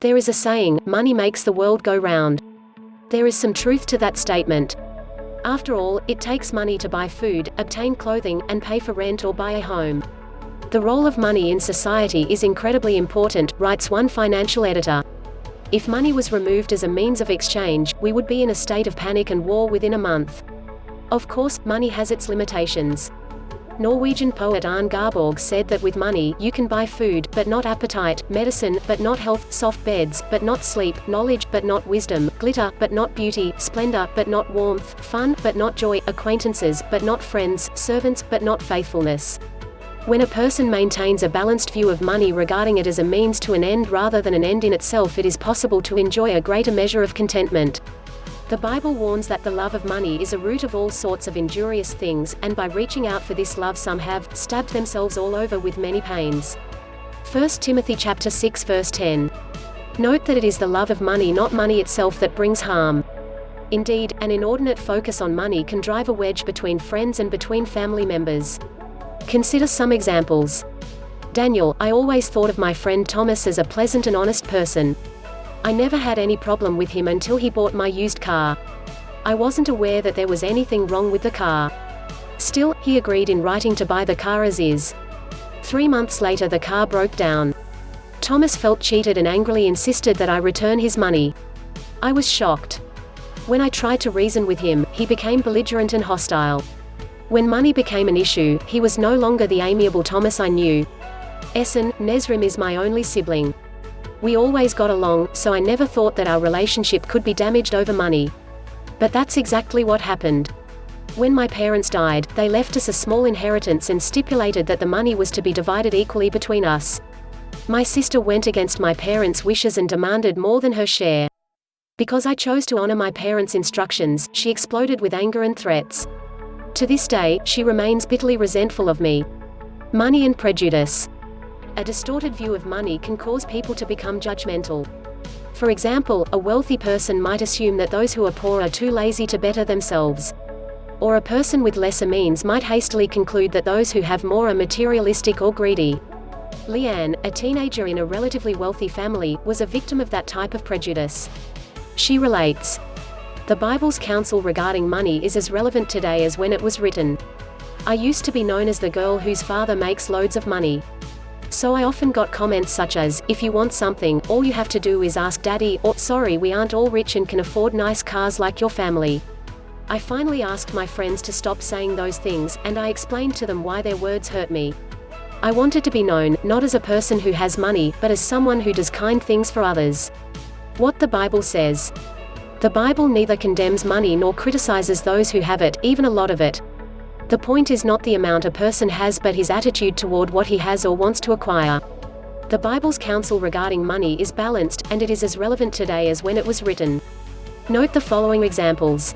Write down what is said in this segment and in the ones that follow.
There is a saying, money makes the world go round. There is some truth to that statement. After all, it takes money to buy food, obtain clothing, and pay for rent or buy a home. The role of money in society is incredibly important, writes one financial editor. If money was removed as a means of exchange, we would be in a state of panic and war within a month. Of course, money has its limitations. Norwegian poet Arne Garborg said that with money, you can buy food, but not appetite, medicine, but not health, soft beds, but not sleep, knowledge, but not wisdom, glitter, but not beauty, splendor, but not warmth, fun, but not joy, acquaintances, but not friends, servants, but not faithfulness. When a person maintains a balanced view of money, regarding it as a means to an end rather than an end in itself, it is possible to enjoy a greater measure of contentment. The Bible warns that the love of money is a root of all sorts of injurious things, and by reaching out for this love some have stabbed themselves all over with many pains. 1 Timothy chapter 6 verse 10. Note that it is the love of money, not money itself, that brings harm. Indeed, an inordinate focus on money can drive a wedge between friends and between family members. Consider some examples. Daniel: I always thought of my friend Thomas as a pleasant and honest person. I never had any problem with him until he bought my used car. I wasn't aware that there was anything wrong with the car. Still, he agreed in writing to buy the car as is. 3 months later the car broke down. Thomas felt cheated and angrily insisted that I return his money. I was shocked. When I tried to reason with him, he became belligerent and hostile. When money became an issue, he was no longer the amiable Thomas I knew. Essen, Nesrim is my only sibling. We always got along, so I never thought that our relationship could be damaged over money. But that's exactly what happened. When my parents died, they left us a small inheritance and stipulated that the money was to be divided equally between us. My sister went against my parents' wishes and demanded more than her share. Because I chose to honor my parents' instructions, she exploded with anger and threats. To this day, she remains bitterly resentful of me. Money and prejudice. A distorted view of money can cause people to become judgmental. For example, a wealthy person might assume that those who are poor are too lazy to better themselves. Or a person with lesser means might hastily conclude that those who have more are materialistic or greedy. Leanne, a teenager in a relatively wealthy family, was a victim of that type of prejudice. She relates, "The Bible's counsel regarding money is as relevant today as when it was written. I used to be known as the girl whose father makes loads of money. So I often got comments such as, if you want something, all you have to do is ask daddy, or, sorry, we aren't all rich and can afford nice cars like your family." I finally asked my friends to stop saying those things, and I explained to them why their words hurt me. I wanted to be known, not as a person who has money, but as someone who does kind things for others. What the Bible says. The Bible neither condemns money nor criticizes those who have it, even a lot of it. The point is not the amount a person has but his attitude toward what he has or wants to acquire. The Bible's counsel regarding money is balanced, and it is as relevant today as when it was written. Note the following examples.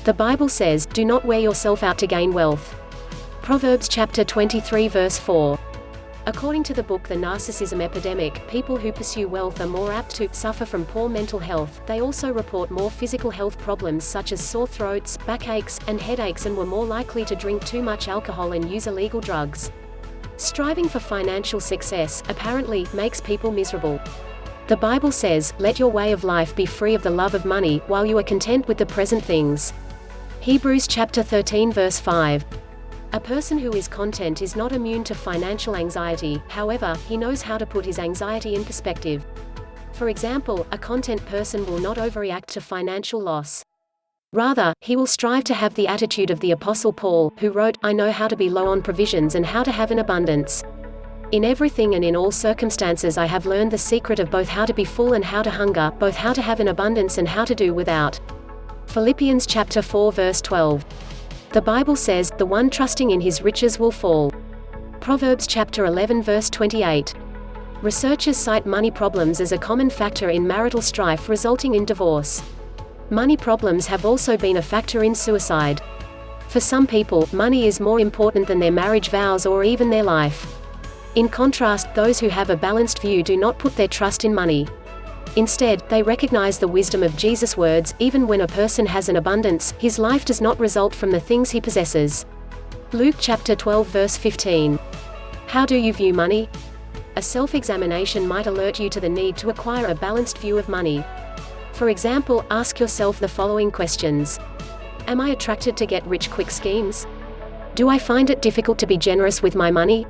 The Bible says, "Do not wear yourself out to gain wealth." Proverbs chapter 23 verse 4. According to the book The Narcissism Epidemic, people who pursue wealth are more apt to suffer from poor mental health. They also report more physical health problems such as sore throats, backaches, and headaches, and were more likely to drink too much alcohol and use illegal drugs. Striving for financial success, apparently, makes people miserable. The Bible says, "Let your way of life be free of the love of money, while you are content with the present things." Hebrews chapter 13 verse 5. A person who is content is not immune to financial anxiety, however, he knows how to put his anxiety in perspective. For example, a content person will not overreact to financial loss. Rather, he will strive to have the attitude of the Apostle Paul, who wrote, "I know how to be low on provisions and how to have an abundance. In everything and in all circumstances I have learned the secret of both how to be full and how to hunger, both how to have an abundance and how to do without." Philippians chapter 4 verse 12. The Bible says, "The one trusting in his riches will fall." Proverbs chapter 11 verse 28. Researchers cite money problems as a common factor in marital strife resulting in divorce. Money problems have also been a factor in suicide. For some people, money is more important than their marriage vows or even their life. In contrast, those who have a balanced view do not put their trust in money. Instead, they recognize the wisdom of Jesus' words, "Even when a person has an abundance, his life does not result from the things he possesses." Luke chapter 12 verse 15. How do you view money? A self-examination might alert you to the need to acquire a balanced view of money. For example, ask yourself the following questions. Am I attracted to get-rich-quick schemes? Do I find it difficult to be generous with my money?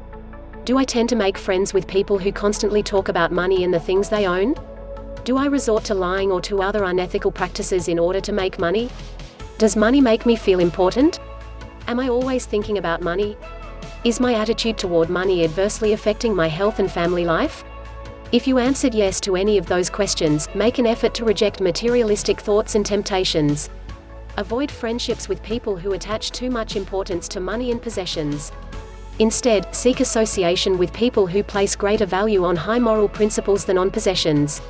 Do I tend to make friends with people who constantly talk about money and the things they own? Do I resort to lying or to other unethical practices in order to make money? Does money make me feel important? Am I always thinking about money? Is my attitude toward money adversely affecting my health and family life? If you answered yes to any of those questions, make an effort to reject materialistic thoughts and temptations. Avoid friendships with people who attach too much importance to money and possessions. Instead, seek association with people who place greater value on high moral principles than on possessions.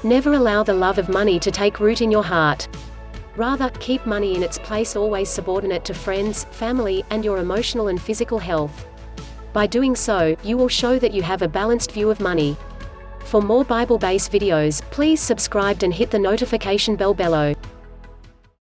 Never allow the love of money to take root in your heart. Rather, keep money in its place, always subordinate to friends, family, and your emotional and physical health. By doing so, you will show that you have a balanced view of money. For more Bible-based videos, please subscribe and hit the notification bell below.